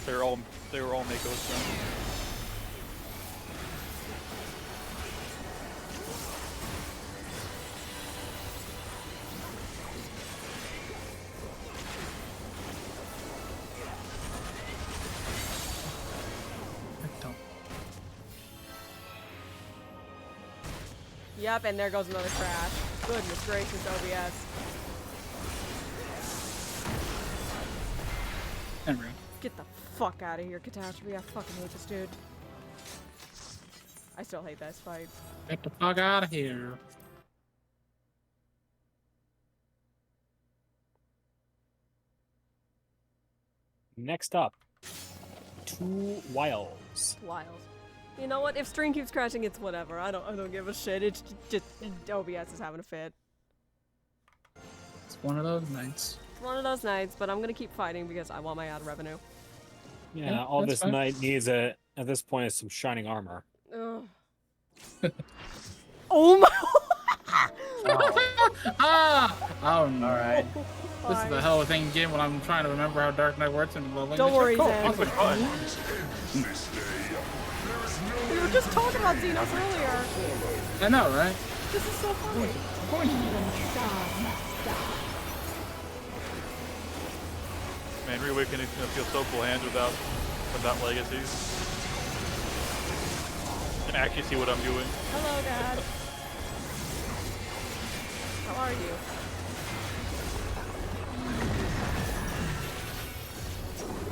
They were all Mako's friends. Yep, and there goes another crash. Goodness gracious, OBS. Henry. Get the fuck out of here, Catastrophe. I fucking hate this dude. I still hate this fight. Get the fuck out of here. Next up, 2 Wilds. Wild. You know what? If stream keeps crashing, it's whatever. I don't give a shit. It's just OBS is having a fit. It's one of those nights. It's one of those nights, but I'm gonna keep fighting because I want my ad revenue. Yeah, all that's this fine. knight needs at this point is some shining armor. Ugh. Oh my! Oh no. Alright. This is the hell of a thing again when I'm trying to remember how Dark Knight works and leveling. Don't worry, Cool. Zan. Awesome. We were just talking about Xenos earlier. I know, right? This is so funny. Man, Reawakening is gonna feel so bland without legacies. You can actually see what I'm doing. Hello, Dad. How are you?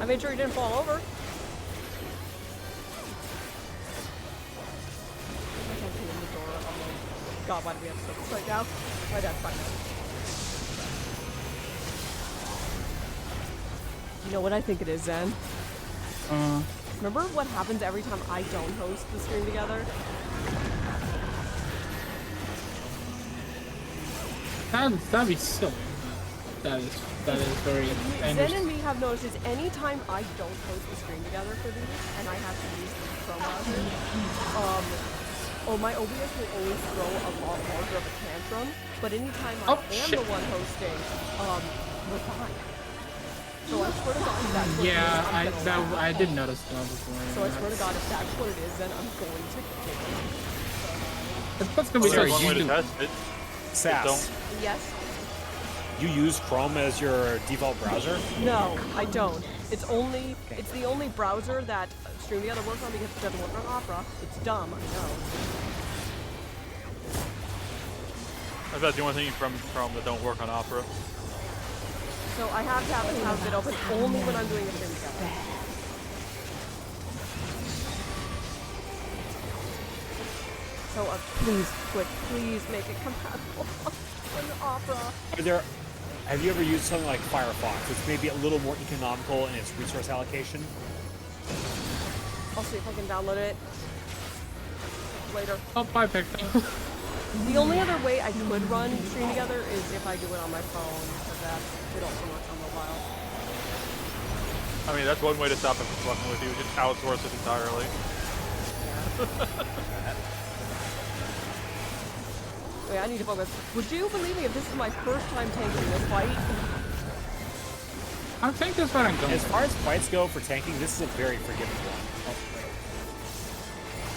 I made sure he didn't fall over. I can't see in the door. Oh my god, why do we have to stop this right now? My dad's fine now. You know what I think it is, Zen? Remember what happens every time I don't host the stream together? That'd be silly. That is very Zen dangerous. and me have noticed is anytime I don't host the stream together for these, and I have to use the Chrome browser, my OBS will always throw a lot larger of a tantrum, but anytime I am the one hosting, we're fine. So I swear to God, if that's what it is, I'm gonna laugh. I did notice that before. So I swear to God, if that's what it is, then I'm going to kick it. That's gonna be There's one way you to do. test it. Sass, Yes? you use Chrome as your default browser? No, I don't. It's the only browser that Stream Together works on because it doesn't work on Opera. It's dumb, I know. I've got the only thing from Chrome that don't work on Opera. So I have to have it open only when I'm doing a stream together. So please make it compatible with Opera. Have you ever used something like Firefox, which may be a little more economical in its resource allocation? I'll see if I can download it later. Oh, I picked up. The only other way I could run Stream Together is if I do it on my phone, because it also works on mobile. I mean, that's one way to stop it from fucking with you. Just outsource it entirely. Wait, I need to focus. Would you believe me if this is my first time tanking this fight? I think that's what I'm going As far as fights go for tanking, this is a very forgiving one.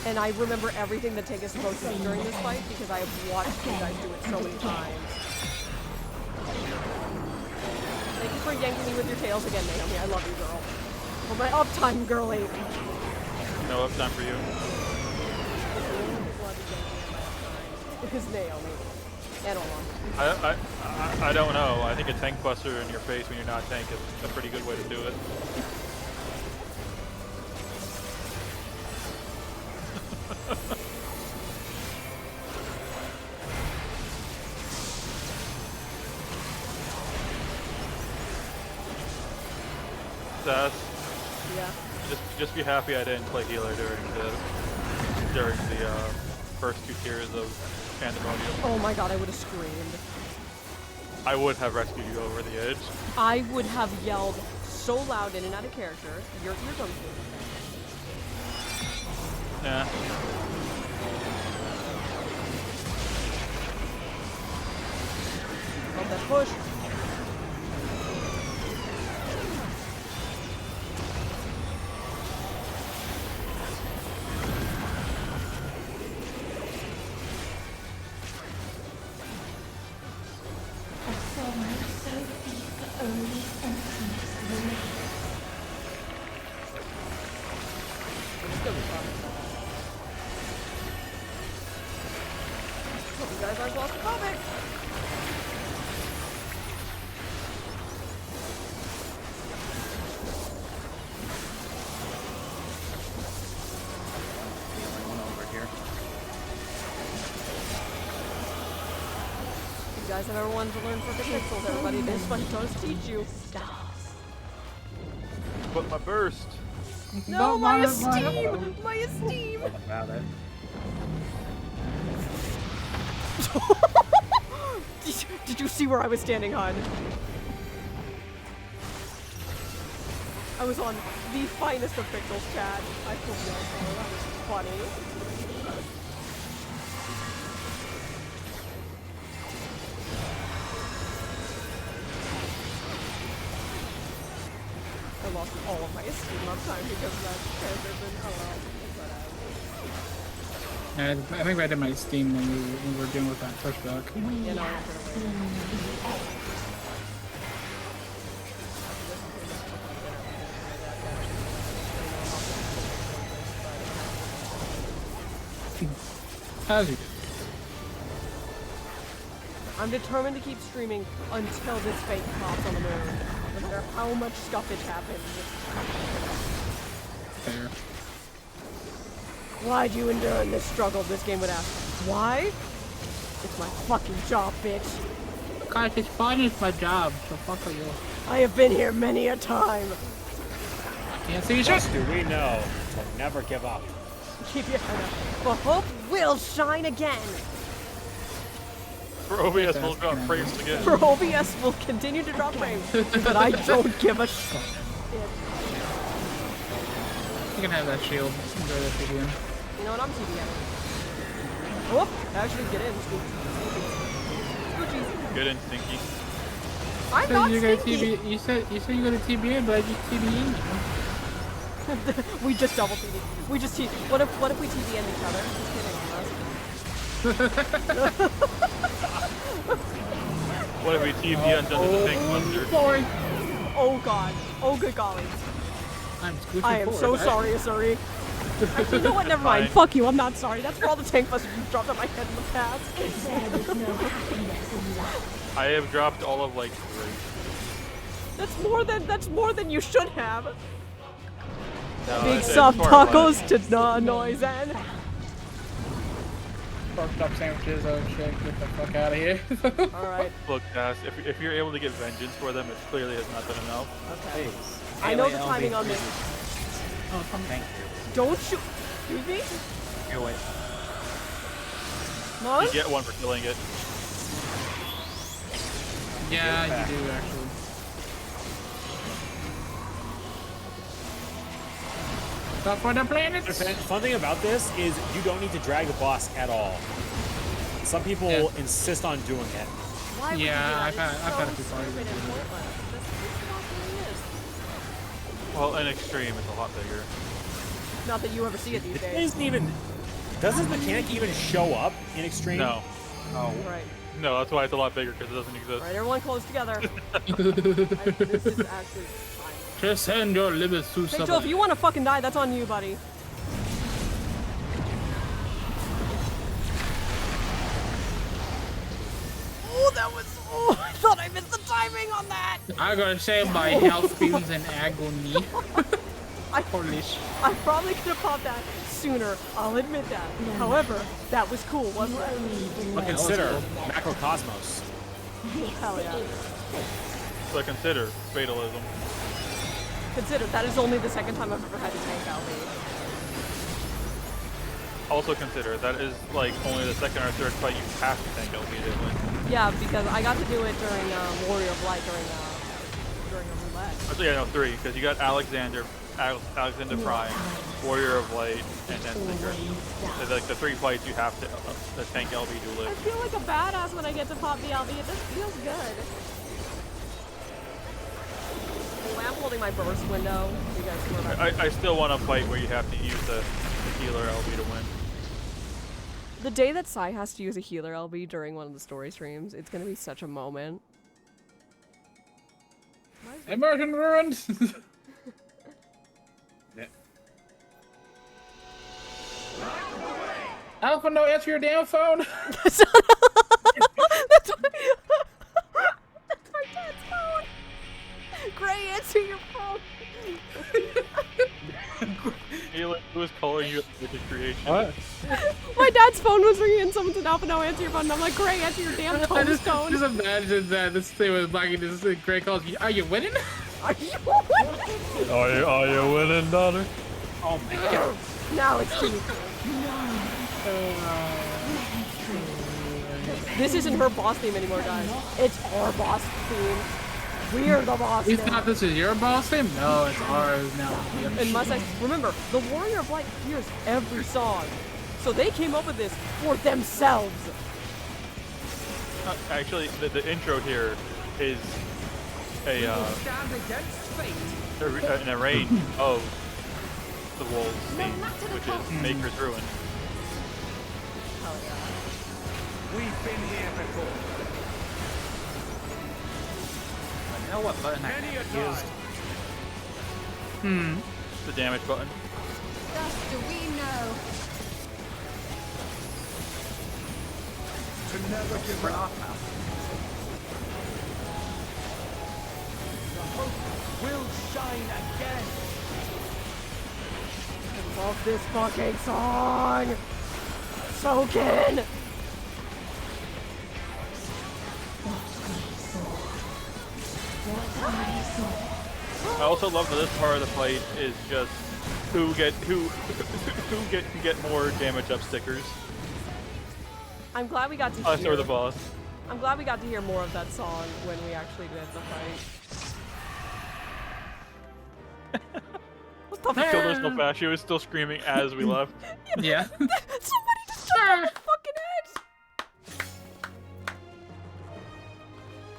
And I remember everything that Tank is supposed to do during this fight because I have watched you guys do it so many times. Thank you for yanking me with your tails again, Naomi. I love you, girl. For my uptime, girly. No uptime for you. Is Naomi. And Olaf. I don't know. I think a tank buster in your face when you're not tank is a pretty good way to do it. Sass, Yeah. just be happy I didn't play healer during the first 2 tiers of Pandemonium. Oh my god, I would have screamed. I would have rescued you over the edge. I would have yelled so loud in and out of character, your eardrums would have Yeah. love that push. guys have ever wanted to learn perfect pixels, everybody, this one does teach you. But my burst. No, my esteem! My esteem! What about it? Did you see where I was standing, hon? I was on the finest of pixels, Chad. I told you that was funny. I lost all of my esteem uptime because of that transition. Oh well. Yeah, I think I did my Steam when we were dealing with that pushback. You know, As you do. I'm determined to keep streaming until this fake pops on the moon. No matter how much stuffage happens. Fair. Why'd you endure in this struggle? This game would ask. Why? It's my fucking job, bitch. Guys, it's fun, it's my job, so fuck you. I have been here many a time. Can't see Just shit. do we know to never give up. Keep your head up. But hope will shine again. For OBS, we'll drop frames again. For OBS, will continue to drop frames, but I don't give a shit. You can have that shield. Enjoy this again. You know what? I'm TBN. Whoop! Actually, get in, Scooch. Good in, Stinky. I'm So not you got stinky. TB. You said you go to TBA, but I just TBA. We just double TB. We just TB. What if we TBN each other? Just kidding. What if we TP under the tank monster? Sorry. Oh god. Oh good golly. I'm scooching I am forward, so right? sorry, Asuri. Actually, you know what? Never mind. Fine. Fuck you. I'm not sorry. That's for all the tank busters you've dropped on my head in the past. I have dropped all of like 3. That's more than you should have. No, Big it's soft far tacos to the noise and. Porked up sandwiches, oh shit, get the fuck out of here. Alright. Look, Cass, if you're able to get vengeance for them, it clearly has not been enough. Okay. Please. I know the Alien timing on LB3. this. Oh, Thank you. Don't shoot. Excuse me? Do it. Mom? You get one for killing it. yeah, you do actually. Stop for the planet. The fun thing about this is you don't need to drag the boss at all. Some people Yeah. insist on doing it. Why would you do Yeah, that? I've had It's a few so parties stupid that and do that. pointless. That's Well, in extreme, it's a lot bigger. not that you ever see it these It days. isn't even. Does this mechanic even show up in extreme? No, Oh. Right. no, that's why it's a lot bigger because it doesn't exist. Alright, everyone close together. This is actually fine. Just send your limits to Hey Joe, if somebody. you want to fucking die, that's on you, buddy. Oh, that was. Oh, I thought I missed the timing on that. I'm gonna say my health feels in agony. Holy shit. I probably could have popped that sooner. I'll admit that. However, that was cool, wasn't it? But consider macrocosmos. Hell yeah. So consider fatalism. Consider that is only the second time I've ever had to tank LB. Also consider that is like only the second or third fight you have to tank LB to win. Yeah, because I got to do it during Warrior of Light during a roulette. Actually, yeah, no, 3 because you got Alexander Prime, Warrior of Light, and then Seeker. So, like the 3 fights you have to tank LB to I live. feel like a badass when I get to pop the LB. It just feels good. Anyway, I'm holding my burst window. You guys were about to... I still want to fight where you have to use the healer LB to win. The day that Sai has to use a healer LB during one of the story streams, it's gonna be such a moment. Immersion ruined. Alpha, no, answer your damn phone. That's my dad's phone. Gray, answer your phone. feel like it was calling you with the creation. What? My dad's phone was ringing and someone said, Alpha, no, answer your phone. And I'm like, Gray, answer your damn tombstone. Just imagine that this thing was like this. Greg calls you. Are you winning? Are you winning? Are you winning, daughter? Oh my god. Now it's too. This isn't her boss theme anymore, guys. It's our boss theme. We're the boss We theme. thought this was your boss theme? No, it's ours now. Unless remember, the Warrior of Light hears every song. So they came up with this for themselves. Actually, the intro here is an arrange of the Wolves theme, which is Maker's Ruin. Hell yeah. We've been here before. I know what button I used. The damage button. Thus do we know. To never give up. The hope will shine again. I love this fucking song. Soakin'. I also love that this part of the fight is just who can get more damage up stickers. I'm glad we got to Us hear. or the boss. I'm glad we got to hear more of that song when we actually did the fight. What the She killed her so fast, she was still screaming as we left. Yeah. Somebody just killed her on the fucking head!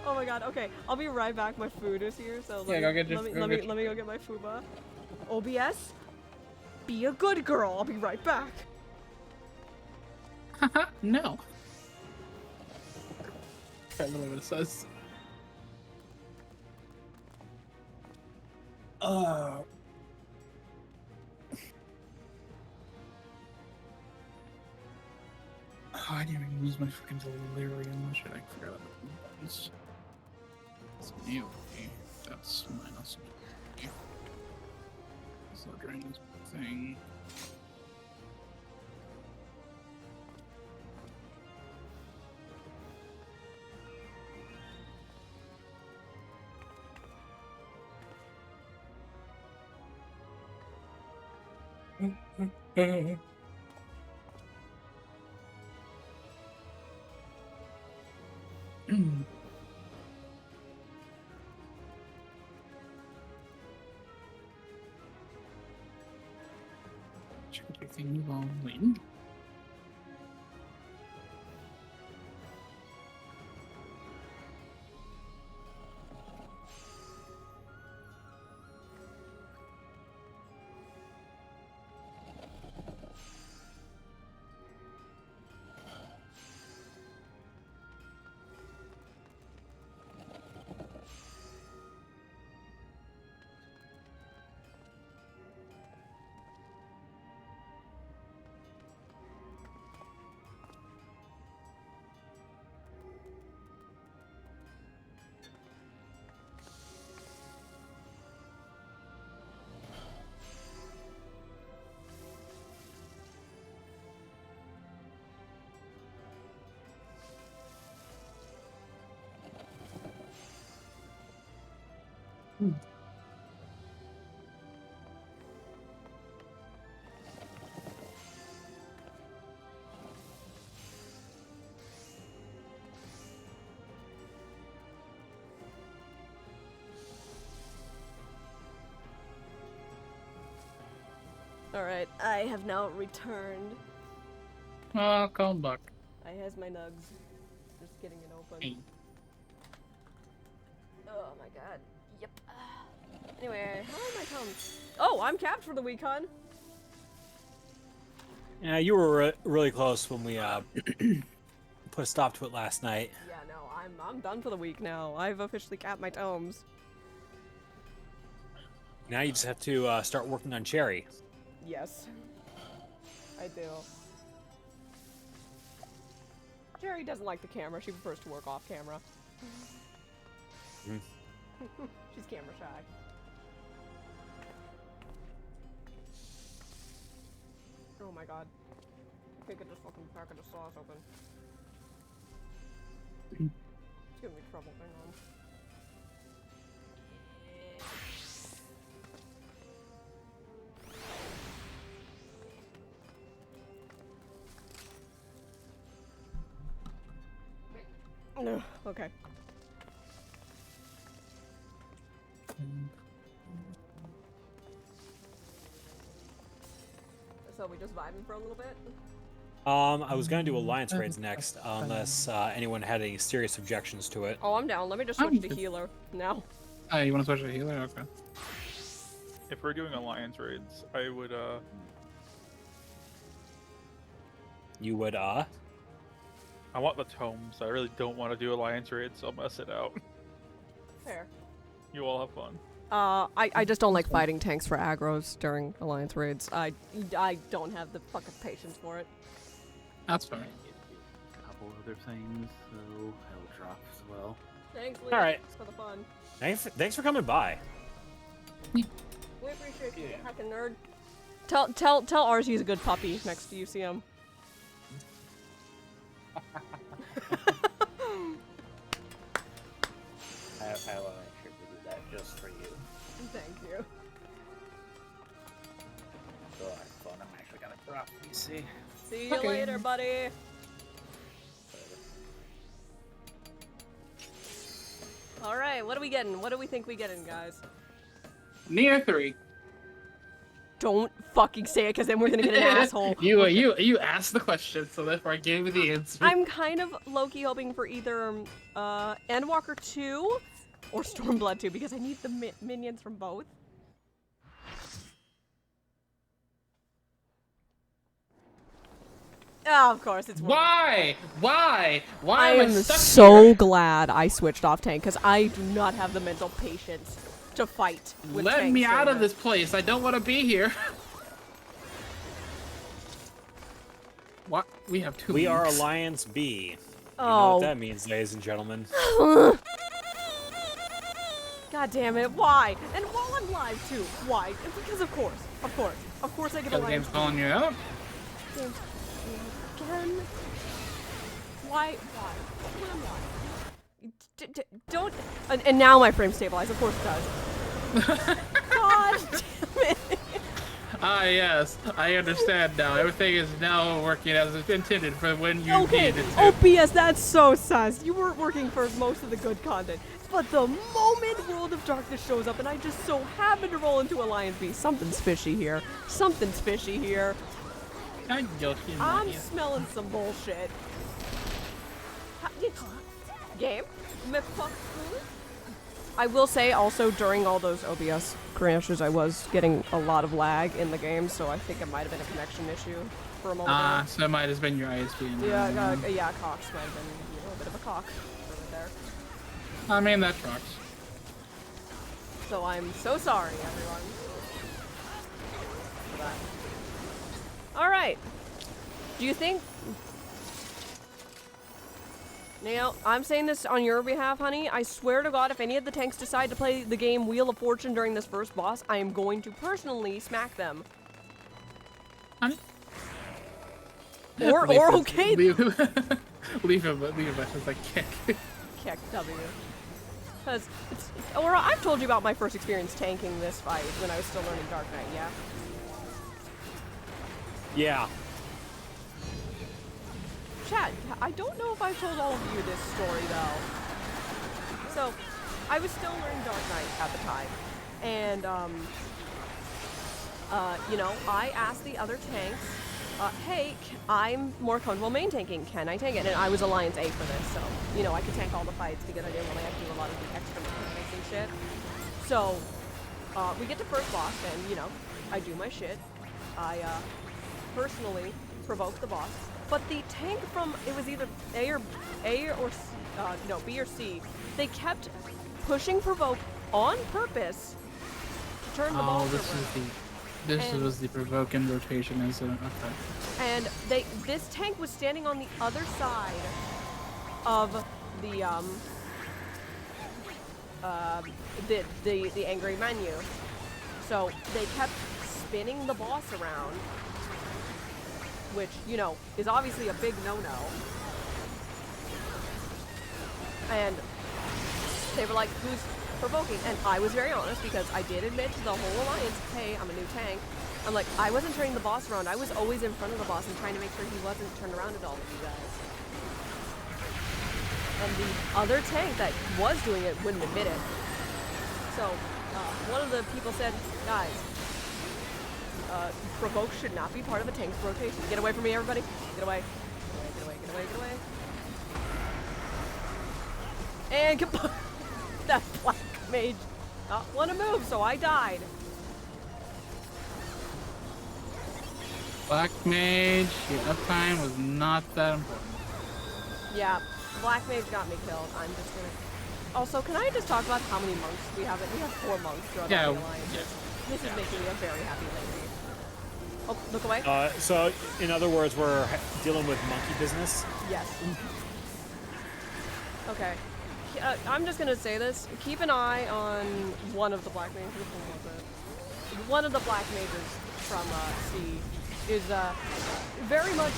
Oh my god, okay. I'll be right back. My food is here, so Yeah, go get your- let me go get my fuba. OBS, be a good girl. I'll be right back. No. I don't know what it says. Oh, I didn't even use my freaking delirium. I should have forgot about the buttons. That's new. That's minus. So drain this thing. Check everything rolling. Alright, I have now returned. Oh, come back. I has my nugs. Just getting it open. Hey. Oh my god. Yep. Anyway, how are my thumbs? Oh, I'm capped for the week, hon. Yeah, you were really close when we put a stop to it last night. Yeah, no, I'm done for the week now. I've officially capped my tomes. Now you just have to start working on Cherry. Yes. I do. Jerry doesn't like the camera. She prefers to work off camera. She's camera shy. my god. I can't get this fucking packet of sauce open. It's giving me trouble, hang on. No, okay. So we just vibing for a little bit? I was gonna do alliance raids next, unless anyone had any serious objections to it. Oh, I'm down. Let me just switch to healer now. Oh, you want to switch to healer? Okay. If we're doing alliance raids, I would You would I want the tomes. I really don't want to do alliance raids, so I'll mess it out. Fair. You all have fun. I just don't like fighting tanks for aggros during alliance raids. I don't have the fucking patience for it. That's fine. A couple other things, so I'll drop as well. Thanks, Lee. All right. For the fun. Thanks for coming by. We appreciate you, hacking nerd. Tell ours he's a good puppy next to you, see him. I will make sure to do that just for you. Thank you. So I thought I'm actually gonna drop PC. See you later, buddy. All right, what are we getting? What do we think we getting, guys? Near 3. Don't fucking say it, because then we're gonna get an asshole. You asked the question, so therefore I gave you the answer. I'm kind of low-key hoping for either Endwalker 2 or Stormblood 2, because I need the minions from both. Oh, of course, it's Why? Why I am I am stuck so here? glad I switched off tank, because I do not have the mental patience to fight with Let tanks me out of right this place. I don't want to be here. What? We have 2 We are weeks. Alliance B. You know Oh. what that means, ladies and gentlemen. God damn it, why? And while I'm live too, why? Because of course I get a The live. game's calling you out. James, again? Why? When I'm live. Don't. And now my frame stabilized. Of course it does. God damn it. Ah, yes. I understand now. Everything is now working as it's intended for when you Okay, needed it to. OBS, that's so sus. You weren't working for most of the good content. But the moment World of Darkness shows up and I just so happen to roll into Alliance B, something's fishy here. Something's fishy here. I'm guilty. I'm smelling some bullshit. Game? I will say also during all those OBS crashes, I was getting a lot of lag in the game, so I think it might have been a connection issue for a moment. Ah, so it might have been your ISP. Yeah, Cox might have been a little bit of a cock over there. I mean, that tracks. So I'm so sorry, everyone. For that. Alright. Do you think... Now, I'm saying this on your behalf, honey. I swear to God, if any of the tanks decide to play the game Wheel of Fortune during this first boss, I am going to personally smack them. Honey? Or okay. Leave him as a kick. Kick W. Because, or I've told you about my first experience tanking this fight when I was still learning Dark Knight, yeah? Yeah. Chad, I don't know if I've told all of you this story, though. So, I was still learning Dark Knight at the time. And, you know, I asked the other tanks, hey, I'm more comfortable main tanking. Can I tank it? And I was Alliance A for this, so, you know, I could tank all the fights because I didn't want to have to do a lot of the extra mechanics and shit. So, we get to first boss, and, you know, I do my shit. I, personally provoke the boss. But the tank from, it was either B or C, they kept pushing provoke on purpose to turn the boss over. This was the provoke and rotation as a okay. And this tank was standing on the other side of the angry menu. So they kept spinning the boss around which, you know, is obviously a big no-no. And they were like, who's provoking? And I was very honest because I did admit to the whole alliance, hey, I'm a new tank. I'm like, I wasn't turning the boss around. I was always in front of the boss and trying to make sure he wasn't turned around at all of you guys. And the other tank that was doing it wouldn't admit it. So, one of the people said, guys, provoke should not be part of a tank's rotation. Get away from me, everybody. Get away. Get away, get away, get away, get away. And that black mage not want to move, so I died. Black mage, your uptime was not that important. Yeah, black mage got me killed. I'm just gonna... Also, can I just talk about how many monks we have? We have 4 monks throughout the alliance. Yeah. This is making me a very happy lady. Oh, look away. So, in other words, we're dealing with monkey business. Yes. Okay. I'm just gonna say this. Keep an eye on one of the black mages. Which one was it? One of the black mages from C is very much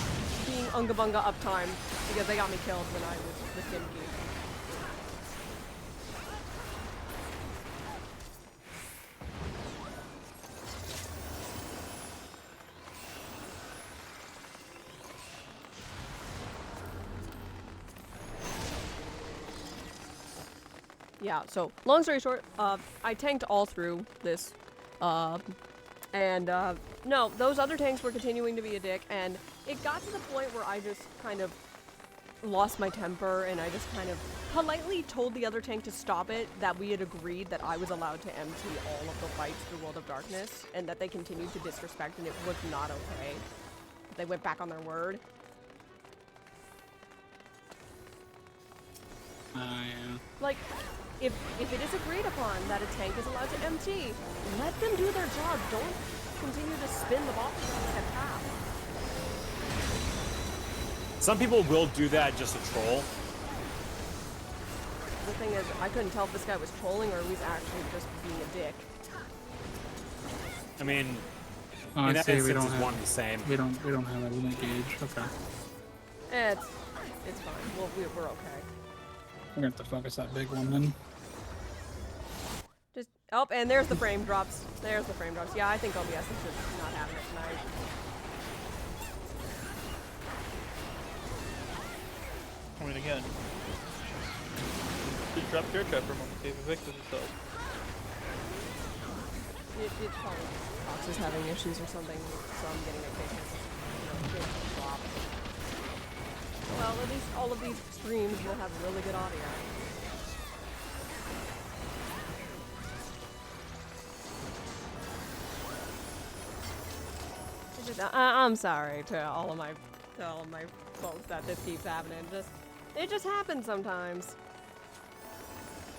being unga bunga uptime because they got me killed when I was the Simki. Yeah, so long story short, I tanked all through this, no, those other tanks were continuing to be a dick, and it got to the point where I just kind of lost my temper, and I just kind of politely told the other tank to stop it, that we had agreed that I was allowed to empty all of the fights through World of Darkness, and that they continued to disrespect, and it was not okay. They went back on their word. Yeah. Like, if it is agreed upon that a tank is allowed to empty, let them do their job. Don't continue to spin the ball at half. Some people will do that just to troll. The thing is, I couldn't tell if this guy was trolling or he was actually just being a dick. I mean, Oh, in I that see. instance, We don't it's have. one and the same. We don't have a limit gauge. Okay. It's fine. We're okay. We're gonna have to focus that big one then. Just and there's the frame drops. There's the frame drops. Yeah, I think OBS is just not having it tonight. I mean, again, just drop your trap for a moment, see if it fixes itself. It's probably Fox is having issues or something, so I'm getting impatient. Drop. Well, at least all of these streams will have really good audio. I'm sorry to all of my folks that this keeps happening. It just happens sometimes.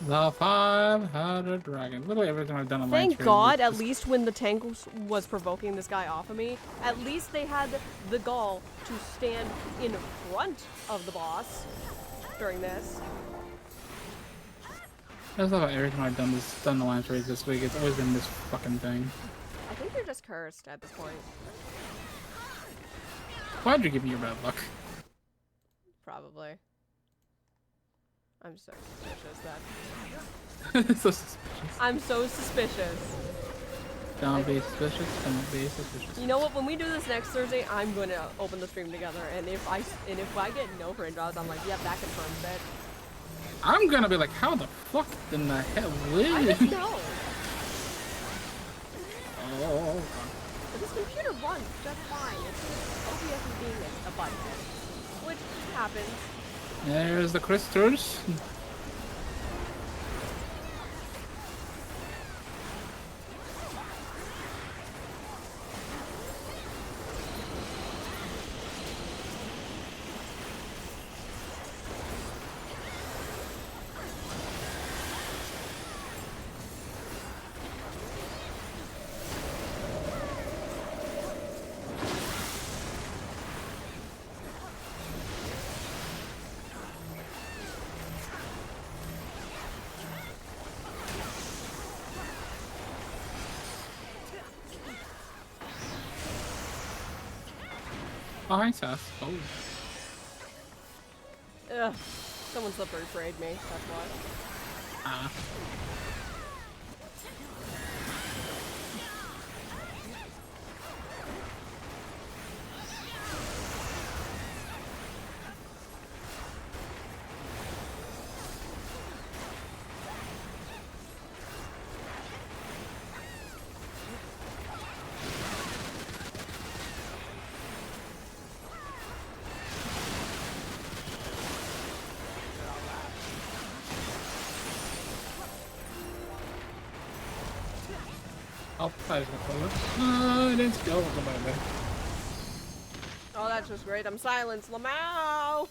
The 500 dragon. Literally everything I've done on Thank God, at least when the tank was provoking this guy off of me, at least they had the gall to stand in front of the boss during this. I just love how every time I've done alliance raids this week, it's always been this fucking thing. I think you're just cursed at this point. Why'd you give me your bad luck? Probably. I'm so suspicious that... So suspicious. I'm so suspicious. Don't be suspicious. Don't be suspicious. You know what? When we do this next Thursday, I'm going to open the stream together, and if I get no frame drops, I'm like, yep, that confirms it. I'm gonna be like, how the fuck in the hell? I just know. Oh. But this computer runs just fine. It's just OBS is being a button, which happens. There's the crystals. Oh, hi, Sass. Oh. Ugh. Someone slippery sprayed me, that's why. Ah. Oh, I was gonna close. I didn't go with the moment. Oh, that's just great. I'm silenced. Lamau!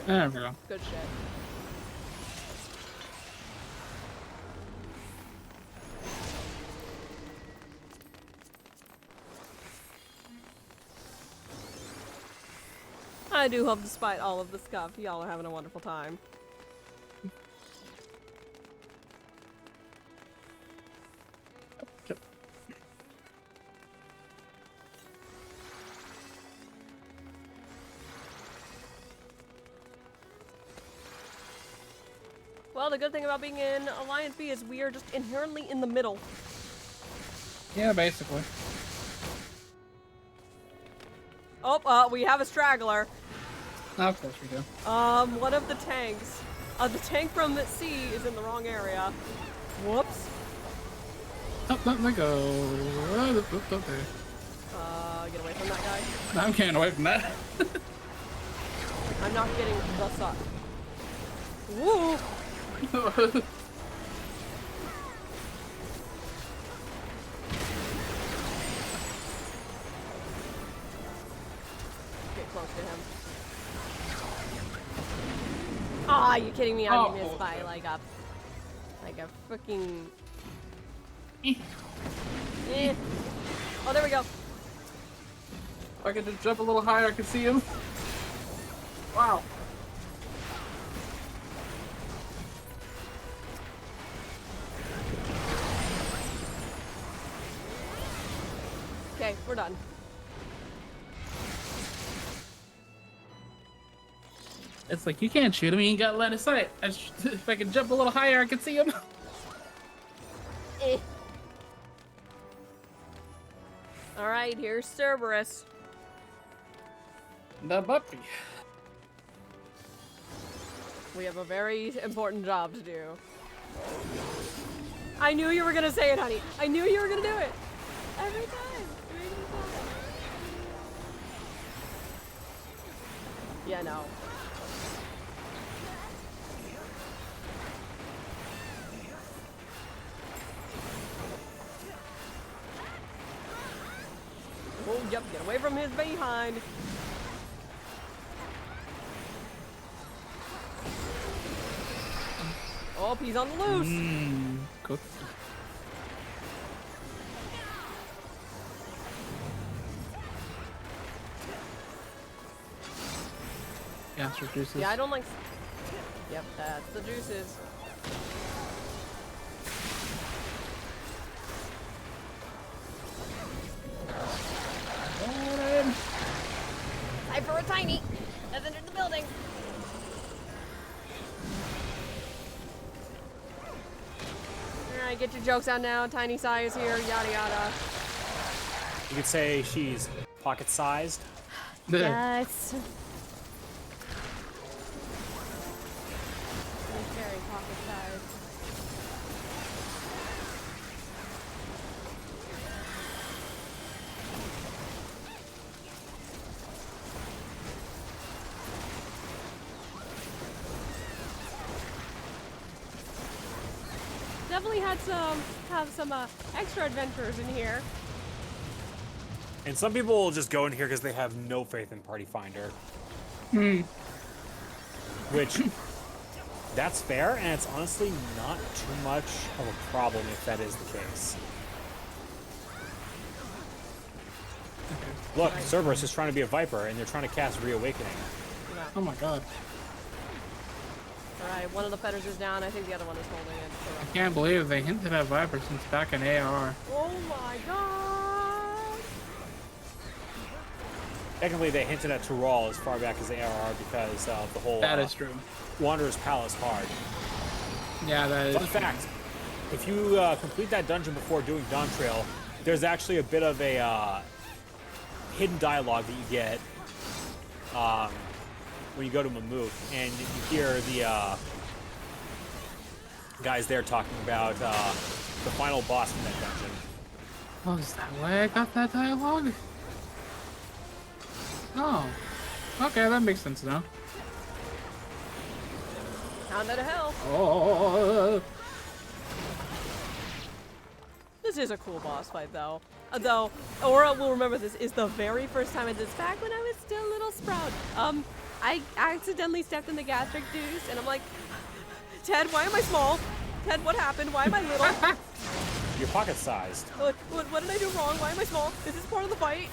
There we go. Good shit. I do hope, despite all of the scuff, y'all are having a wonderful time. Yep. Well, the good thing about being in Alliance B is we are just inherently in the middle. Yeah, basically. Oh, we have a straggler. Of course we do. One of the tanks. The tank from C is in the wrong area. Whoops. Oh, let me go. Okay. Get away from that guy. I'm getting away from that. I'm not getting the suck. Woo! Get close to him. Ah, you kidding me? I missed by like a freaking. Eh. Oh, there we go. If I could just jump a little higher, I could see him. Wow. Okay, we're done. It's like, you can't shoot him, you ain't got line of sight. If I could jump a little higher, I could see him. Eh. Alright, here's Cerberus. The puppy. We have a very important job to do. I knew you were gonna say it, honey. I knew you were gonna do it. Every time. Every time. Yeah, no. Oh, yep, get away from his behind. Oh, he's on the loose. Cooked. Gastric juices. Yeah, I don't like. Yep, that's the juices. Time for a tiny. Has entered the building. Alright, get your jokes out now. Tiny Sai is here. Yada yada. You could say she's pocket-sized. Yes. Very pocket size. Definitely had some extra adventures in here. And some people will just go in here because they have no faith in Party Finder. Which, That's fair, and it's honestly not too much of a problem if that is the case. Look, Cerberus is trying to be a Viper, and they're trying to cast Reawakening. Yeah. Oh my god. Alright, one of the fetters is down. I think the other one is holding it. I can't believe they hinted at Viper since back in AR. Oh my god! Technically, they hinted at Tyrol as far back as the ARR because of the whole That is true. Wanderer's Palace card. Yeah, that is. Fun fact, if you complete that dungeon before doing Dawn Trail, there's actually a bit of a hidden dialogue that you get when you go to Mammoth, and you hear the guys there talking about the final boss in that dungeon. Oh, is that why I got that dialogue? Oh. Okay, that makes sense now. Hound out of hell. Oh. This is a cool boss fight, though. Though, Aura will remember this is the very first time I did this back when I was still a little sprout. I accidentally stepped in the gastric juice, and I'm like, Ted, why am I small? Ted, what happened? Why am I little? You're pocket-sized. What did I do wrong? Why am I small? Is this part of the fight?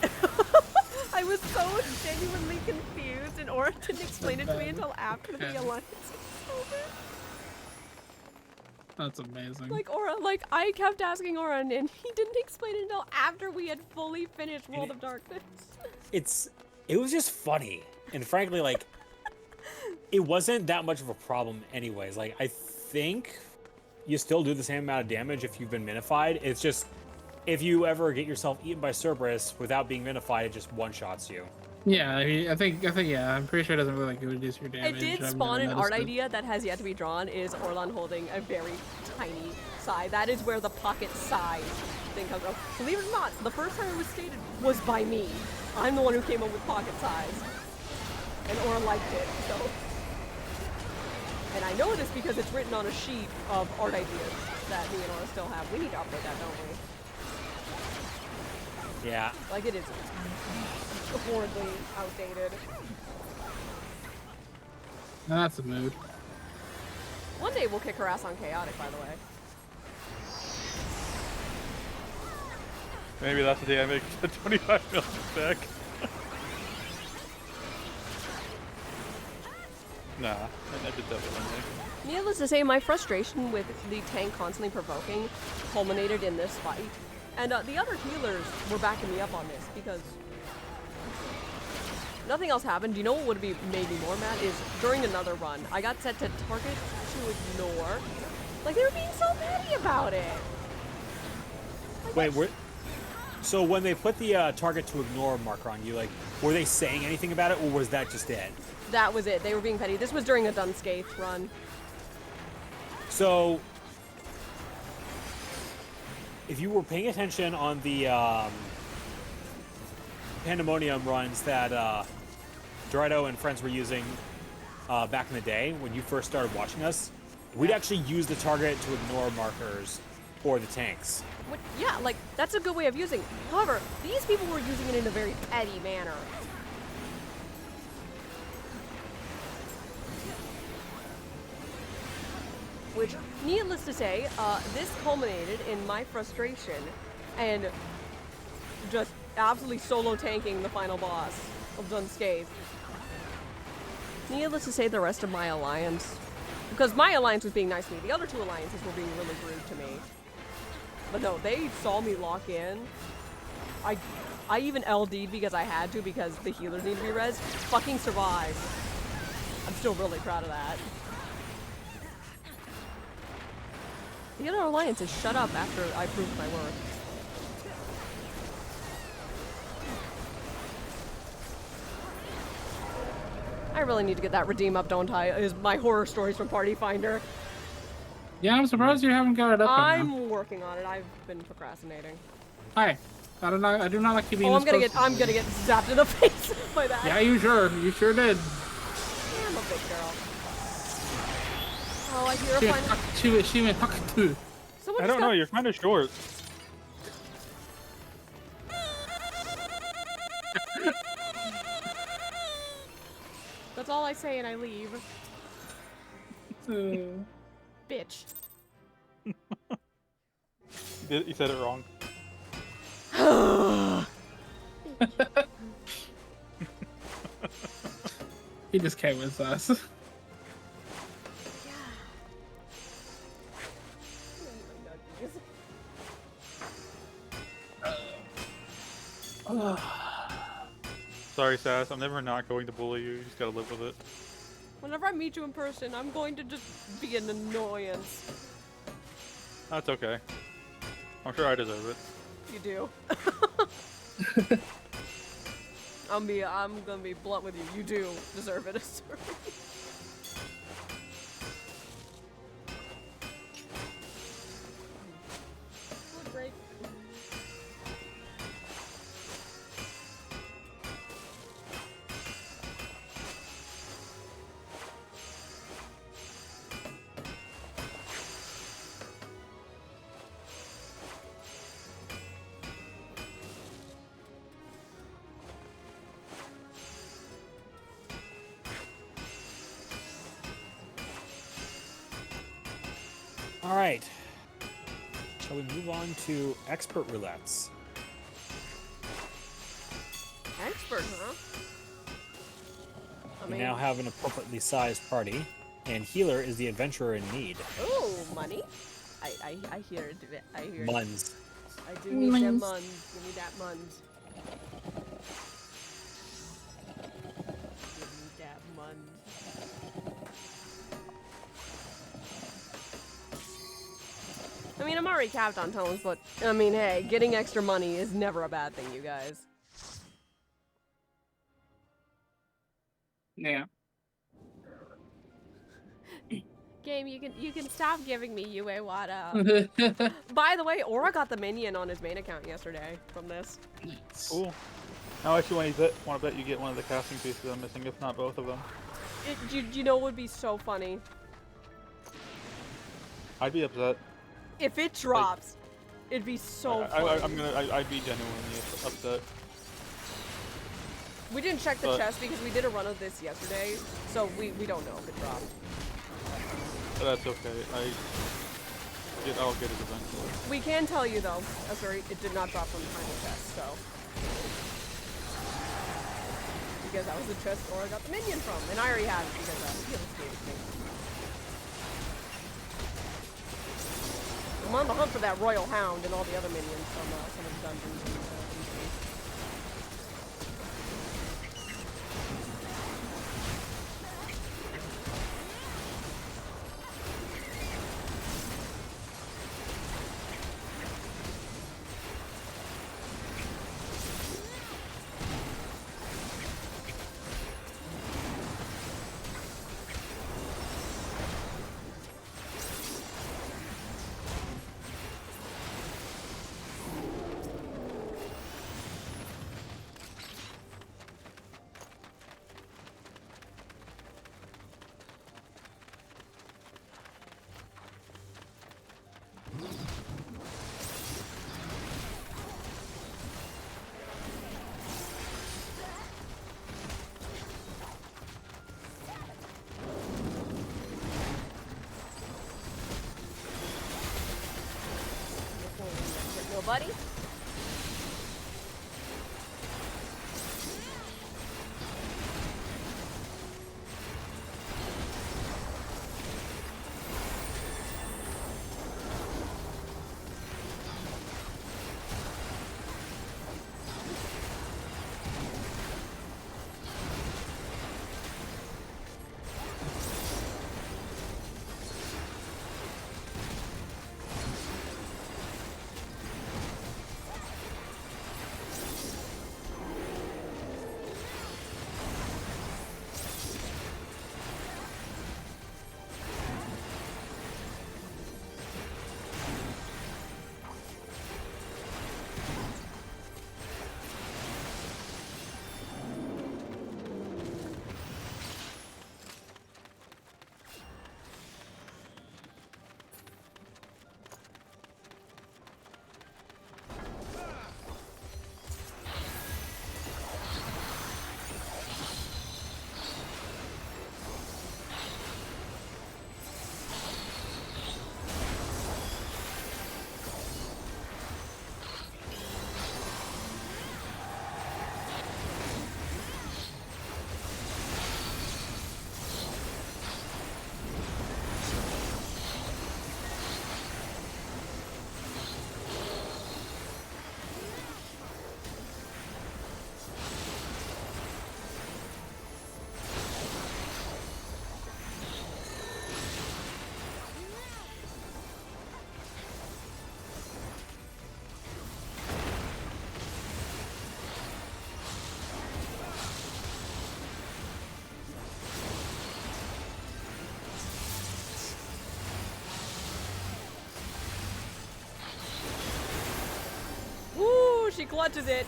I was so genuinely confused, and Aura didn't explain it to me until after the alliance was over. That's amazing. Like Aura, like I kept asking Aura, and he didn't explain it until after we had fully finished World of Darkness. It was just funny, and frankly, like, it wasn't that much of a problem anyways. Like, I think you still do the same amount of damage if you've been minified. It's just, if you ever get yourself eaten by Cerberus without being minified, it just one-shots you. Yeah, I think, yeah, I'm pretty sure it doesn't really like reduce your damage. It did I've spawn never an art noticed it. idea that has yet to be drawn, is Orlan holding a very tiny Sai. That is where the pocket Sai thing comes from. Believe it or not, the first time it was stated was by me. I'm the one who came up with pocket size. And Aura liked it, so. And I know this because it's written on a sheet of art ideas that me and Aura still have. We need to update that, don't we? Yeah. Like, it is horribly outdated. That's a mood. One day we'll kick her ass on Chaotic, by the way. Maybe that's the day I make 25 million back. Nah, I did that one day. Needless to say, my frustration with the tank constantly provoking culminated in this fight. And the other healers were backing me up on this because nothing else happened. You know what would be made me more mad is during another run, I got set to target to ignore. Like, they were being so petty about it. Like, Wait, so when they put the target to ignore marker on you, like, were they saying anything about it, or was that just it? that was it. They were being petty. This was during a Dunscape run. So, if you were paying attention on the Pandemonium runs that Dorado and friends were using back in the day when you first started watching us, we'd actually use the target to ignore markers for the tanks. Yeah, like, that's a good way of using it. However, these people were using it in a very petty manner. Which, needless to say, this culminated in my frustration and just absolutely solo tanking the final boss of Dunscape. Needless to say, the rest of my alliance, because my alliance was being nice to me, the other two alliances were being really rude to me. But no, they saw me lock in. I even LD'd because I had to, because the healers need to be res. Fucking survived. I'm still really proud of that. The other alliances shut up after I proved my worth. I really need to get that redeem up, don't I? Is my horror stories from Party Finder. Yeah, I'm surprised you haven't got it up by now. I'm working on it. I've been procrastinating. Hi. I do not like you being Oh, this close. I'm gonna get zapped in the face by that. Yeah, you sure did. Yeah, I'm a big girl. Oh, I hear a final. She went talking to. Someone I just don't know, you're kind of short. That's all I say, and I leave. Bitch. You said it wrong. He just came with us. Sorry, Sass. I'm never not going to bully you. You just gotta live with it. Whenever I meet you in person, I'm going to just be an annoyance. That's okay. I'm sure I deserve it. You do. I'm gonna be blunt with you. You do deserve it. Great. All right. Shall we move on to expert roulettes? Expert, huh? I We mean, now have an appropriately sized party, and healer is the adventurer in need. ooh, money. I hear it. I hear it. Muns. I do need that Muns. muns. Give me that muns. Give me that muns. I mean, I'm already capped on tones, but I mean, hey, getting extra money is never a bad thing, you guys. Yeah. Game, you can stop giving me UA what up. By the way, Aura got the minion on his main account yesterday from this. Cool. Now I actually want to bet you get one of the casting pieces I'm missing, if not both of them. You know what would be so funny? I'd be upset. If it drops, it'd be so funny. I'd be genuinely upset. We didn't check the But- chest because we did a run of this yesterday, so we don't know if it dropped. But that's okay. I'll get it eventually. We can tell you though, sorry, it did not drop from the final chest, so. Because that was the chest Aura got the minion from, and I already have it because Felix gave it to me. I'm on the hunt for that Royal Hound and all the other minions from some of the dungeons and buddy. clutches it.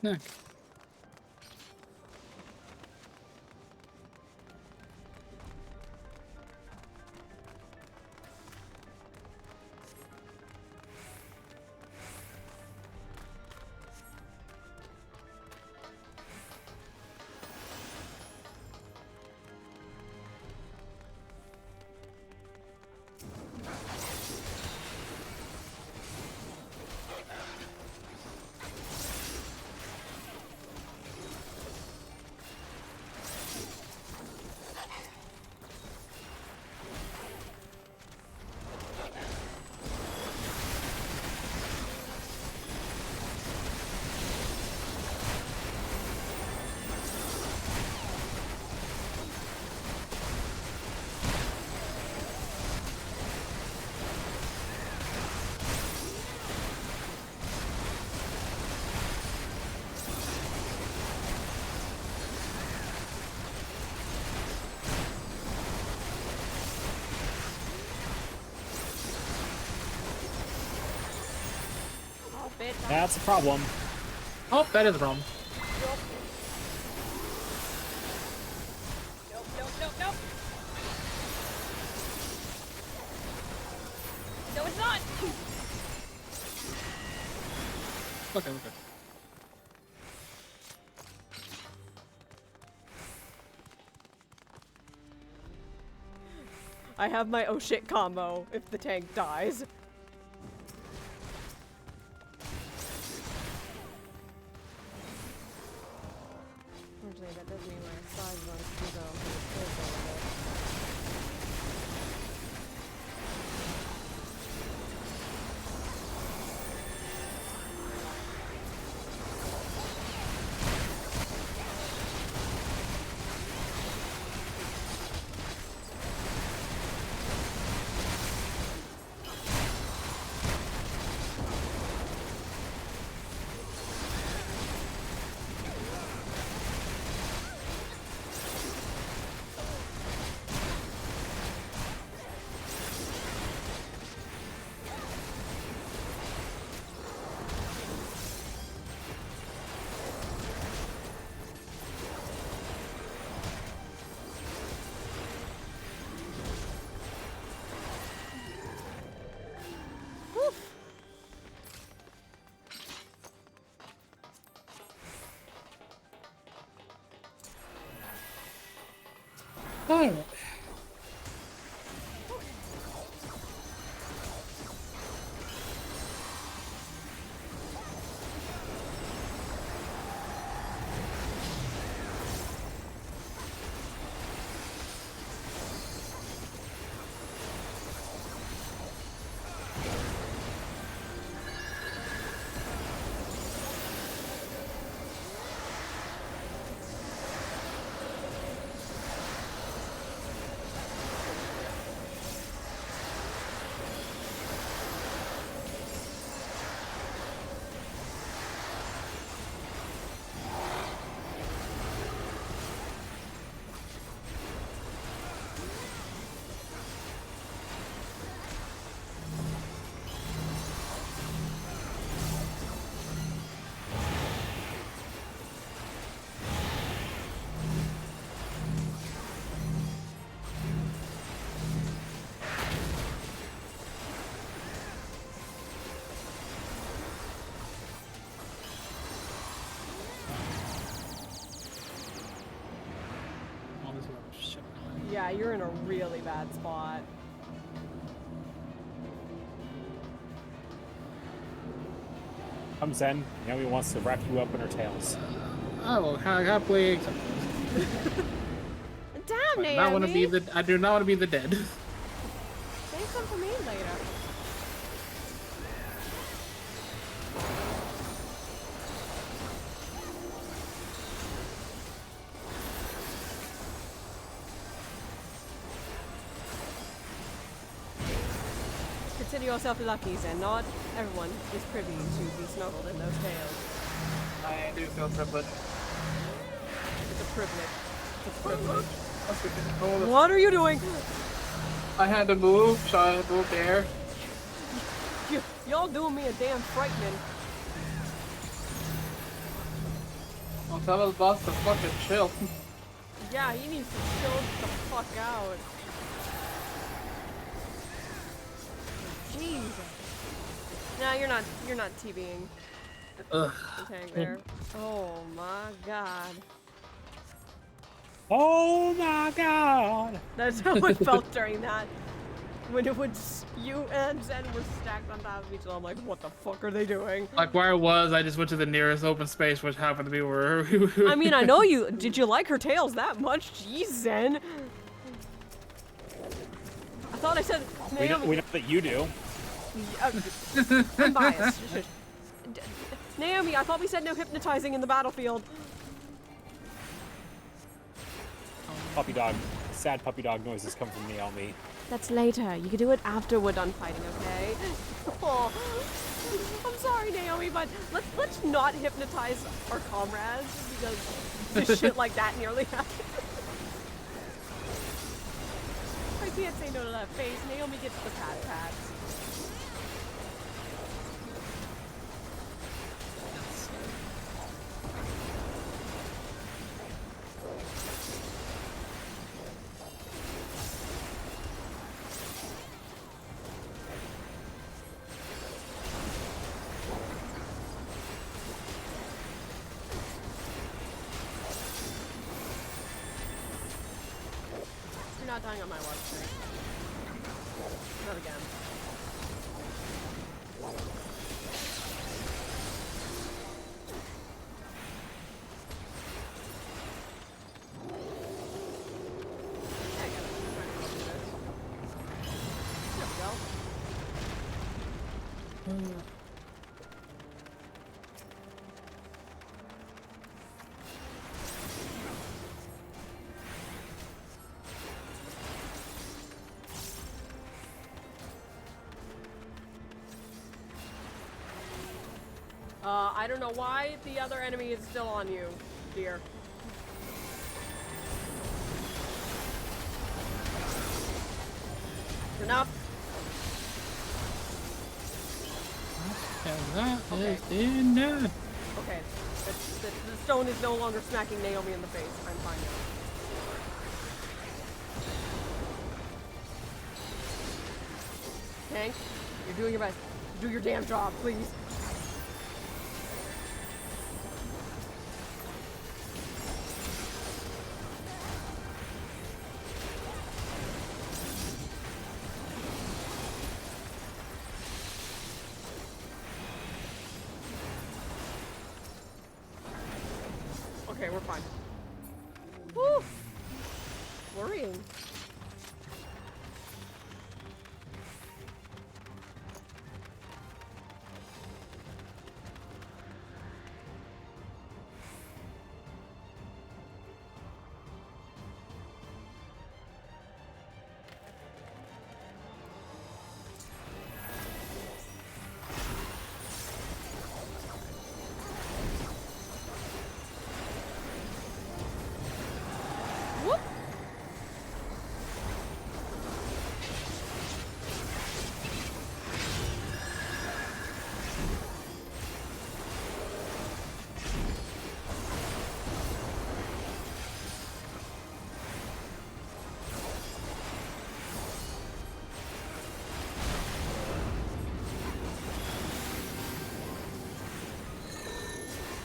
Nick. Oh, bitch. That's a problem. Oh, that is a problem. Nope. Nope, nope, nope, nope. No, it's not. Okay, okay. I have my oh shit combo if the tank dies. Unfortunately, that does mean my side runs to go for the kill a little bit. Alright. Yeah, you're in a really bad spot. Comes in, Naomi wants to wrap you up in her tails. I will happily accept this. Damn, I do Naomi! not want to be the. I do not want to be the dead. Save some for me later. Consider yourself lucky, Zen. Not everyone is privy to be snuggled in those tails. I do feel privileged. It's a privilege. It's a privilege. That's good. What are you doing? I had to move, so I moved there. Y'all doing me a damn frightening. I'll tell the boss to fucking chill. Yeah, he needs to chill the fuck out. Jesus. Nah, you're not TVing Ugh. the tank there. Oh my god. Oh my god! That's how it felt during that. When it was you and Zen were stacked on top of each other. I'm like, what the fuck are they doing? Like where I was, I just went to the nearest open space, which happened to be where. I mean, I know you. Did you like her tails that much? Jeez, Zen. I thought I said Naomi. We know that you do. I'm biased. Naomi, I thought we said no hypnotizing in the battlefield. Puppy dog. Sad puppy dog noises come from Naomi. That's later. You can do it after we're done fighting, okay? Oh, I'm sorry, Naomi, but let's not hypnotize our comrades because just shit like that nearly happened. I can't say no to that face. Naomi gets the pats. You're not dying on my watch, right? Not again. I got it. I'm trying to do this. There we go. I don't know why the other enemy is still on you, dear. Enough. That is enough. Okay. The stone is no longer smacking Naomi in the face. I'm fine now. Tank, you're doing your best. Do your damn job, please. Okay, we're fine. Woo! Worrying. Whoop!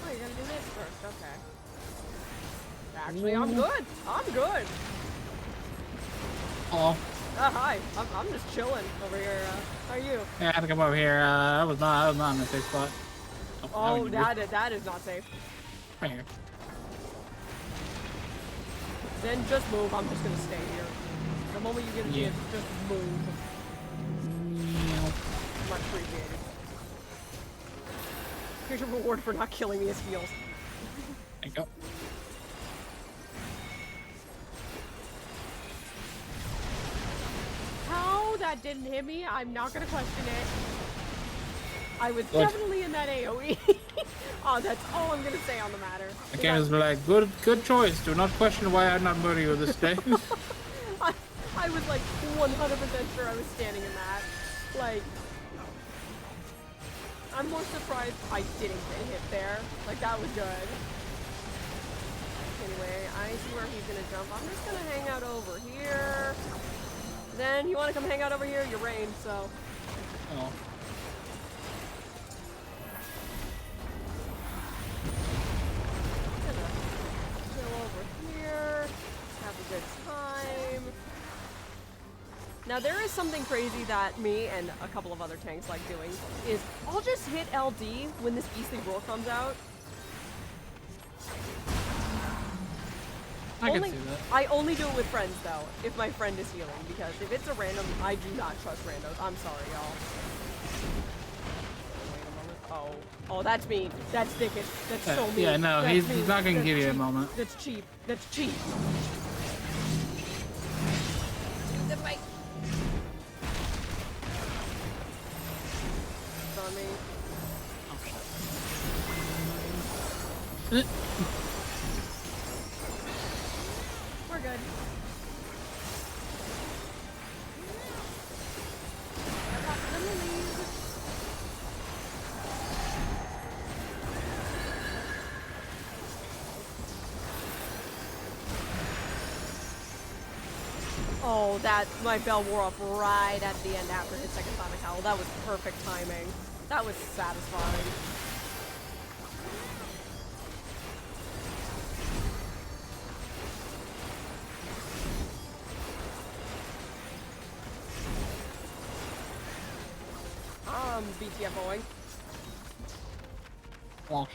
Oh, you're gonna do this first, okay. Actually, I'm good. I'm good. Oh, Hi. I'm just chilling over here. How are you? yeah, I had to come over here. I was not in a safe spot. Oh, now we can that is not safe. right here. Then just move. I'm just gonna stay here. The moment you get a Yeah. chance, just move. Much appreciated. Here's your reward for not killing me as heals. There you go. How that didn't hit me, I'm not gonna question it. I was Good. definitely in that AoE. Oh, that's all I'm gonna say on the matter. The game is like, good choice. Do not question why I did not murder you this day. I was like 100% sure I was standing in that. Like, I'm more surprised I didn't get hit there. Like, that was good. Anyway, I see where he's gonna jump. I'm just gonna hang out over here. Then, you wanna come hang out over here? You're Rain, so. Oh. Gonna chill over here. Have a good time. Now there is something crazy that me and a couple of other tanks like doing, is I'll just hit LD when this beastly roar comes out. I can see that. I only do it with friends though, if my friend is healing, because if it's a random, I do not trust randos. I'm sorry, y'all. Wait a moment. Oh, that's mean. That's dickish. That's so mean. Yeah, no, That's he's mean. not gonna That's give you a cheap. moment. That's cheap. That's cheap. This way. It's on me. We're good. I got the lilies. Oh, my bell wore off right at the end after his second sonic howl. That was perfect timing. That was satisfying. BTFOing. Oh.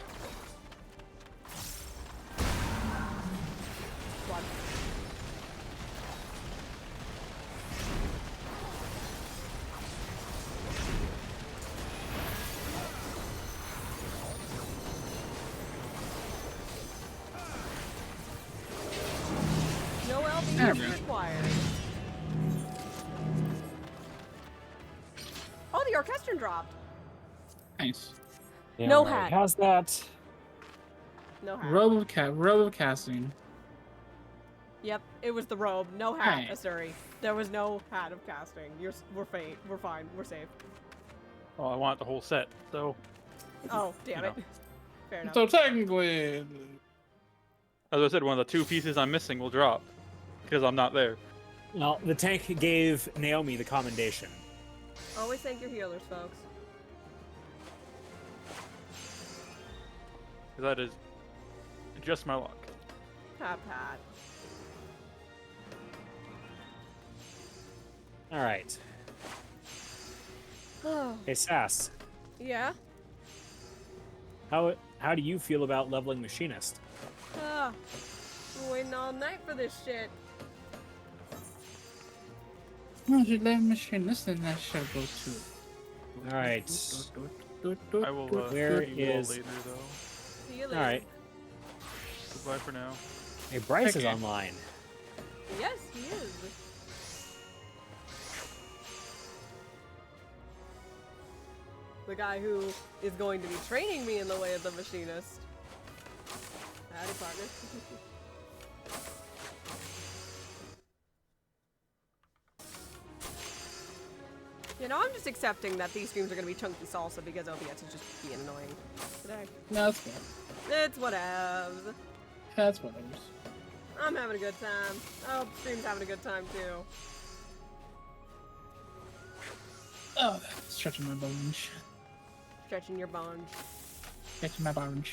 Squad. No There LBs we go. required. Oh, the orchestron dropped. Nice. Yeah, No right. hat. How's that? No hat. Robe of casting. Yep, it was the robe. No hat, Alright. Asuri. There was no hat of casting. We're fine. We're safe. Well, I want the whole set, so Oh, damn You it. Fair enough. So technically, as I said, one of the 2 pieces I'm missing will drop because I'm not there. Well, the tank gave Naomi the commendation. Always thank your healers, folks. 'Cause that is just my luck. Pat pat. All right. Hey, Sass. Yeah? How do you feel about leveling Machinist? I'm waiting all night for this shit. no, you let Machinist and that shall go too. All right. I will Where see you all is- later, though. See you All later. right. Goodbye for now. Hey, Bryce is Okay. online. Yes, he is. The guy who is going to be training me in the way of the machinist. Howdy, partner. You know, I'm just accepting that these streams are going to be chunky salsa because OBS is just being annoying today. No, that's fair. It's whatevs. That's whatever. I'm having a good time. I hope the stream's having a good time too. Oh, stretching my bones. Stretching your bones. Stretching my bones.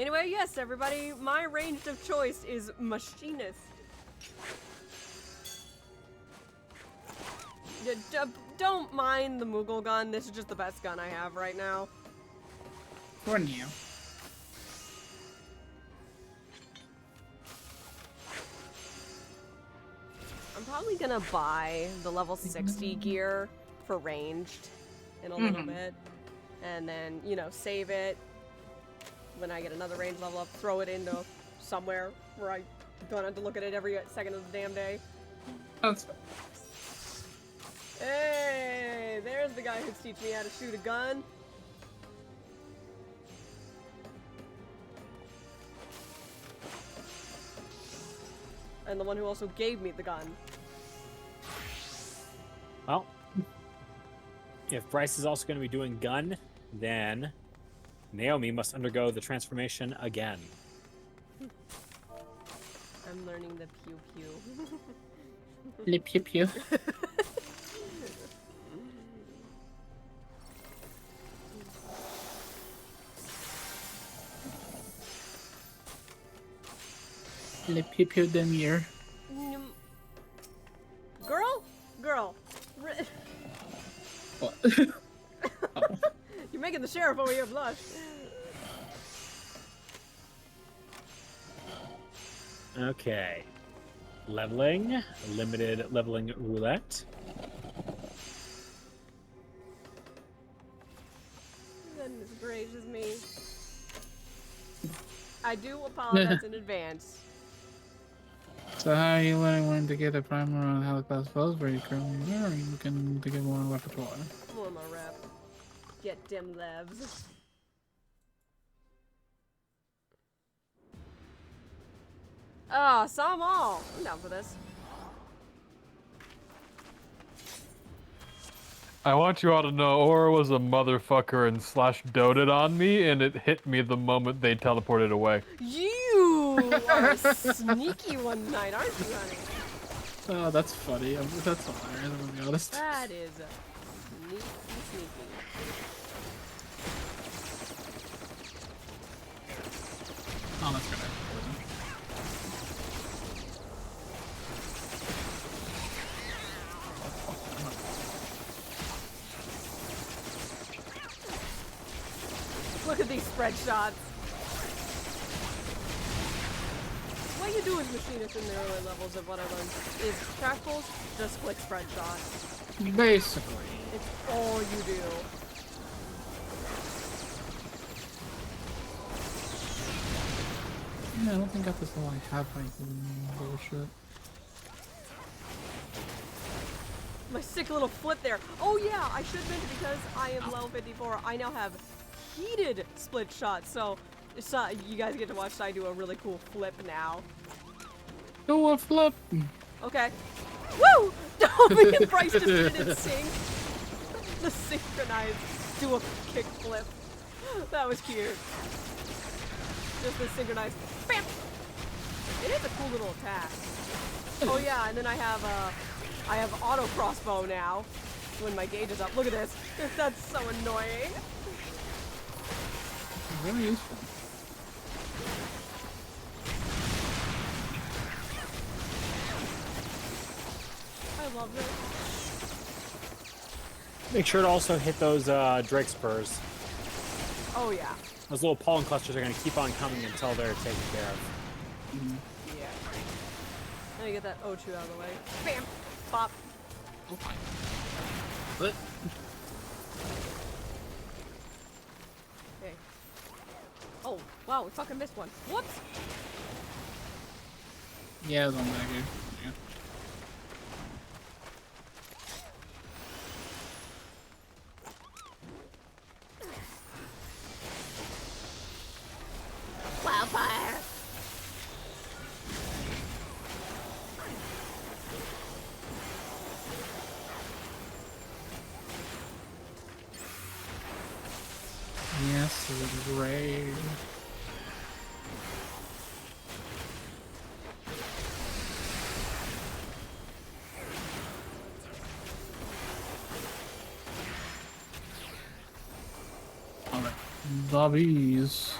Anyway, yes, everybody, my ranged of choice is Machinist. Don't mind the Moogle gun. This is just the best gun I have right now. For Neo. I'm probably gonna buy the level 60 gear for ranged in a little bit. And then, you know, save it when I get another range level up, throw it into somewhere where I don't have to look at it every second of the damn day. That's fine. Hey, there's the guy who's teaching me how to shoot a gun. And the one who also gave me the gun. Well, if Bryce is also going to be doing gun, then Naomi must undergo the transformation again. I'm learning the pew pew. Le pew pew. Le pew pew demier. Girl. What? You're making the sheriff over here blush. Okay. Leveling. Limited leveling roulette. Goodness gracious me. I do apologize in advance. So how are you learning to get a primer on how the class spells where you currently are, or are you looking to get more repertoire? More my rep. Get dim levs. Ah, saw 'em all. I'm down for this. I want you all to know Aura was a motherfucker and slash doted on me, and it hit me the moment they teleported away. You are a sneaky one night, aren't you, honey? Oh, that's funny. That's hilarious, I'm gonna be honest. That is sneaky. Oh, that's good. Look at these spread shots. What you do as Machinist in the early levels of what I learned is track pulls, just click spread shots. Basically. It's all you do. Yeah, I don't think I got this all I have like bullshit. My sick little flip there. Oh yeah, I should mention because I am level 54, I now have heated split shots, so you guys get to watch Sai do a really cool flip now. Go a flip! Okay. Woo! Me and Bryce just did it in sync. The synchronized do a kick flip. That was cute. Just the synchronized bam! It is a cool little attack. Oh yeah, and then I have auto crossbow now when my gauge is up. Look at this. That's so annoying. Very useful. I love this. Make sure to also hit those Drake spurs. Oh yeah. Those little pollen clusters are going to keep on coming until they're taken care of. Yeah. Let me get that O2 out of the way. Bam! Pop. Okay. What? Okay. Oh, wow, we fucking missed one. Whoops! Yeah, it's on that game. Yeah. Wildfire! Yes, it's great. Alright. The bees.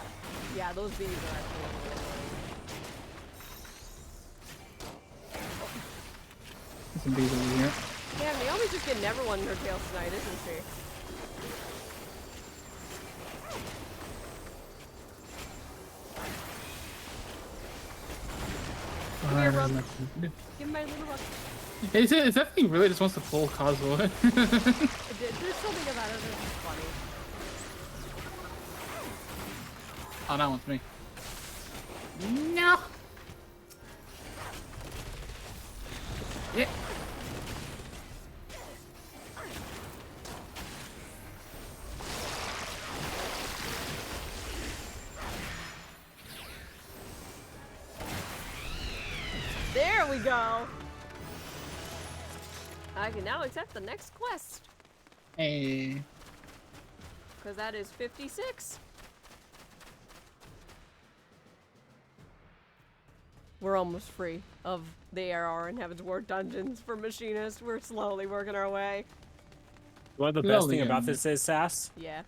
Yeah, those bees are actually really There's some bees over here. annoying. Yeah, Naomi's just getting everyone in her tails tonight, isn't she? Come here, there's bub. nothing to do. Give me my little bug. Is that thing really just wants to pull Kazuo? There's something about it that's just funny. Oh, that one's me. No. Yeah. There we go. I can now accept the next quest. Hey. Because that is 56. We're almost free of the ARR and Heaven's Ward dungeons for Machinist. We're slowly working our way. You know what the Well, best thing yeah. about this is, Sass? Yeah.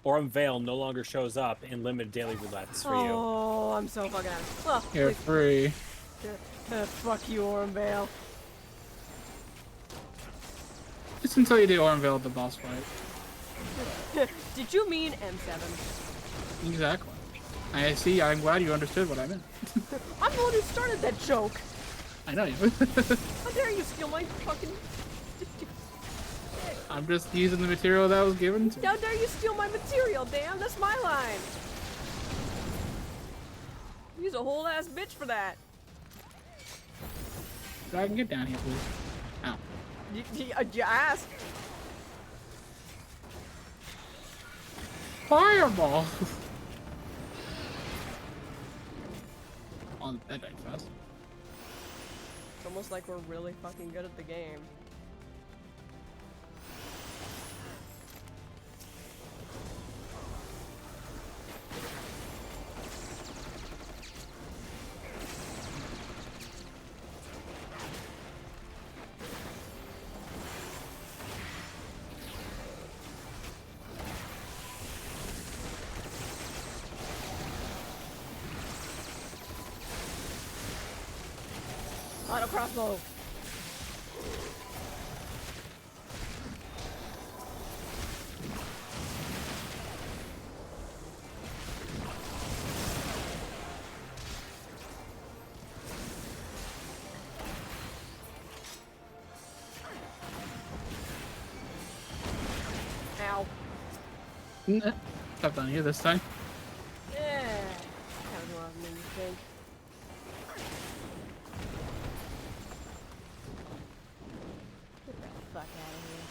Aurum Vale no longer shows up in limited daily roulettes for you. Oh, I'm so fucking happy. Well, You're free. fuck you, Aurum Vale. Just until you do Orenvale the boss fight. Did you mean M7? Exactly. I see. I'm glad you understood what I meant. I'm the one who started that joke. I know you. How dare you steal my fucking... I'm just using the material that was given to me. How dare you steal my material, damn? That's my line. Use a whole ass bitch for that. So I can get down here, please. Ow. You asked. Fireball! On that died fast. It's almost like we're really fucking good at the game. Auto crossbow. Ow. Stop down here this time. Yeah. Kind of more often than you think. Get the fuck out of here.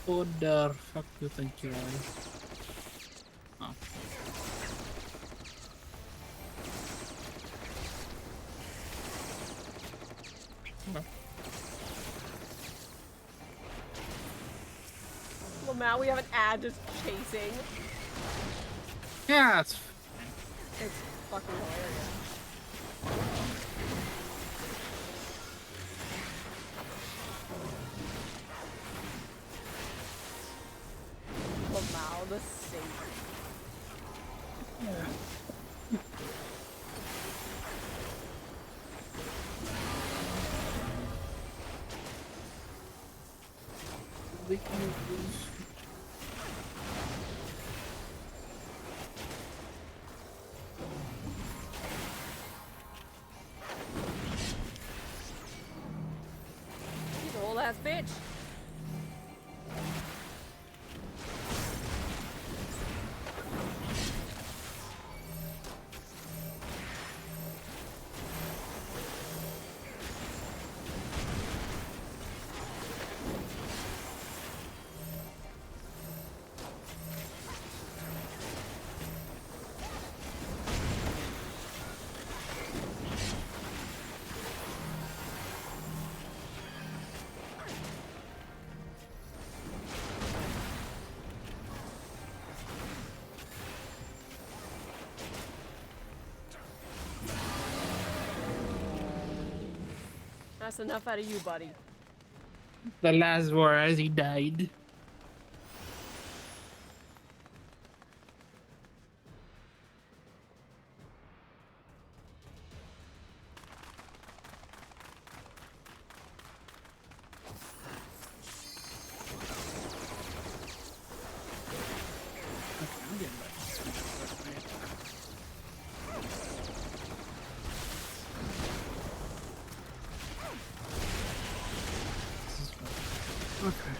What the fuck do you think you are? Oh. Okay. Well, now we have an ad just chasing. Yeah, it's It's fucking hilarious. Lamau the saint. He's a whole ass bitch. That's enough out of you, buddy. The last war as he died. Okay, I'm getting back to this one. This is fun. Okay.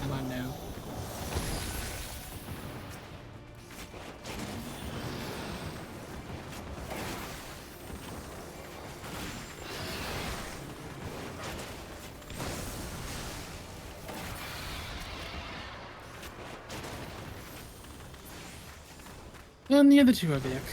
Come on now. And the other two are back.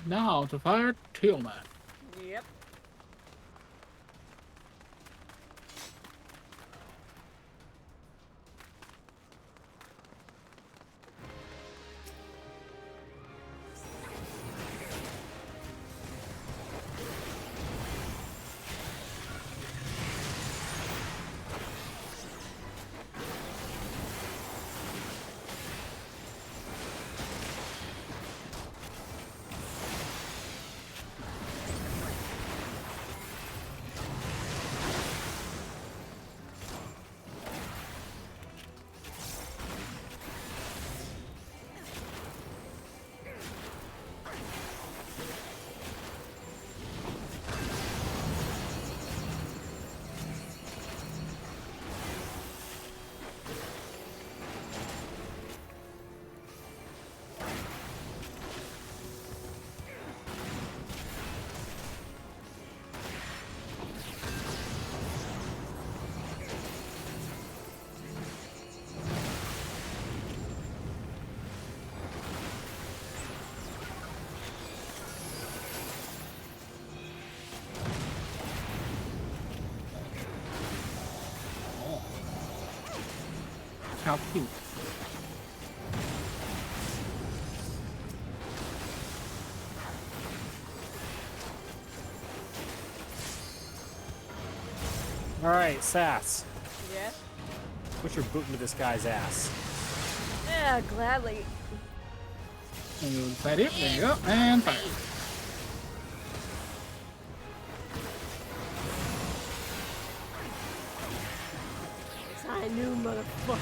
Now to fire Tillman. Yep. How cute. All right, Sass. Yeah. Put your boot into this guy's ass. Yeah, gladly. And you fight it. There you go. And fire. I knew, motherfucker.